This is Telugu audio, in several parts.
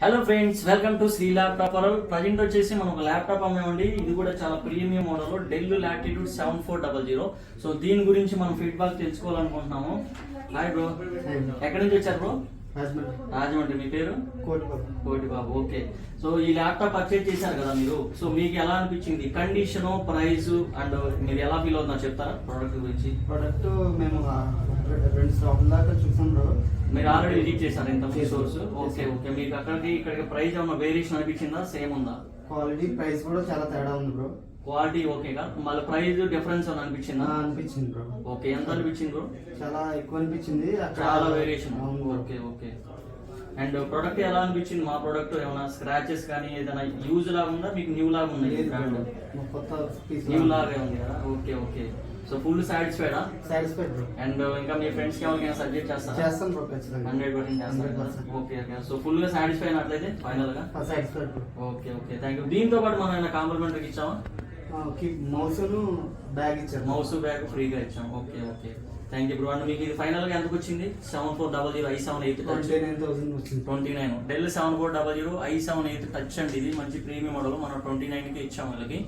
Hello friends, welcome to Shri laptop world. Present వచ్చేసి మనం ఒక ల్యాప్టాప్ అమ్మామండి. ఇది కూడా చాలా premium model Dell Latitude 7400. So దీని గురించి మనం ఫీడ్బ్యాక్ తెలుసుకోవాలనుకుంటున్నాము. హాయ్ బ్రో, ఎక్కడి నుంచి వచ్చారు బ్రో? రాజమండ్రి. మీ పేరు? కోటి బాబు. ఓకే. సో ఈ ల్యాప్టాప్ పర్చేజ్ చేశారు కదా మీరు, సో మీకు ఎలా అనిపించింది? కండిషన్, ప్రైస్ అండ్ మీరు ఎలా ఫీల్ అవుతున్నారు చెప్తారా ప్రోడక్ట్ గురించి? ప్రోడక్ట్ మేము 2 స్టాప్ల దాకా చూసాం బ్రో. మీరు ఆల్రెడీ విజిట్ చేశారు ఇంత సోర్స్? Okay okay. మీకు అక్కడికి ఇక్కడికి ప్రైస్ ఏమన్నా వేరియేషన్ అనిపించిందా? సేమ్ ఉందా? క్వాలిటీ ప్రైస్ కూడా చాలా తేడా ఉంది బ్రో. క్వాలిటీ ఓకేగా, మళ్ళీ ప్రైస్ డిఫరెన్స్ అని అనిపించిందా? అనిపించింది బ్రో. ఓకే. ఎంత అనిపించింది బ్రో? చాలా ఎక్కువ అనిపించింది. చాలా variation. Okay okay. And product ఎలా అనిపించింది? మా ప్రోడక్ట్ ఏమైనా స్క్రాచెస్ కానీ ఏదైనా యూజ్ లాగా ఉందా? మీకు న్యూ లాగా ఉంది? కొత్త పీస్ న్యూ లాగే ఉంది కదా. Okay okay. సో ఫుల్ సాటిస్ఫైడా? Satisfied bro. అండ్ ఇంకా మీ ఫ్రెండ్స్ కి ఎవరికైనా సజెస్ట్ చేస్తారా? చేస్తాం బ్రో, ఖచ్చితంగా 100% చేస్తాం. Okay okay. సో ఫుల్ గా సాటిస్ఫై అయినట్లయితే ఫైనల్ గా? Satisfied bro. Okay okay, thank you. దీంతో పాటు మనం ఏమైనా కాంప్లిమెంటరీ ఇచ్చామా? మౌస్ బ్యాగ్ ఇచ్చారు. మౌస్ బ్యాగ్ ఫ్రీగా ఇచ్చాం. Okay okay, thank you bro. And మీకు ఇది ఫైనల్ గా ఎంతకు వచ్చింది? 7400 i7 8 29,000 వచ్చింది. 29 డెల్ 7400 i7 8 టచ్ అండి. ఇది మంచి ప్రీమియం మోడల్. మనం 29 కి ఇచ్చాం వాళ్ళకి.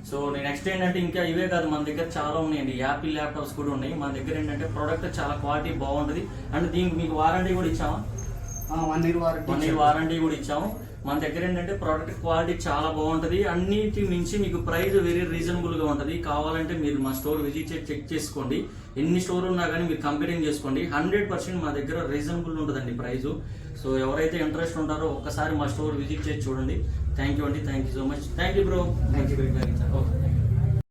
సో నెక్స్ట్ ఏంటంటే ఇంకా ఇవే కాదు, మన దగ్గర చాలా ఉన్నాయండి. యాపిల్ ల్యాప్టాప్స్ కూడా ఉన్నాయి మన దగ్గర. ఏంటంటే ప్రోడక్ట్ చాలా క్వాలిటీ బాగుంటుంది. అండ్ దీనికి మీకు వారంటీ కూడా ఇచ్చామా? 1 year వారంటీ కూడా ఇచ్చాము. మన దగ్గర ఏంటంటే ప్రోడక్ట్ క్వాలిటీ చాలా బాగుంటుంది. అన్నిటి మించి మీకు ప్రైస్ వెరీ రీజనబుల్ గా ఉంటుంది. కావాలంటే మీరు మా స్టోర్ విజిట్ చేసి చెక్ చేసుకోండి. ఎన్ని స్టోర్ ఉన్నా కానీ మీరు కంపేరింగ్ చేసుకోండి. 100% మా దగ్గర రీజనబుల్ ఉంటుందండి ప్రైస్. సో ఎవరైతే ఇంట్రెస్ట్ ఉంటారో ఒక్కసారి మా స్టోర్ విజిట్ చేసి చూడండి. థ్యాంక్ యూ అండి. Thank you so much. Thank you bro. Thank you.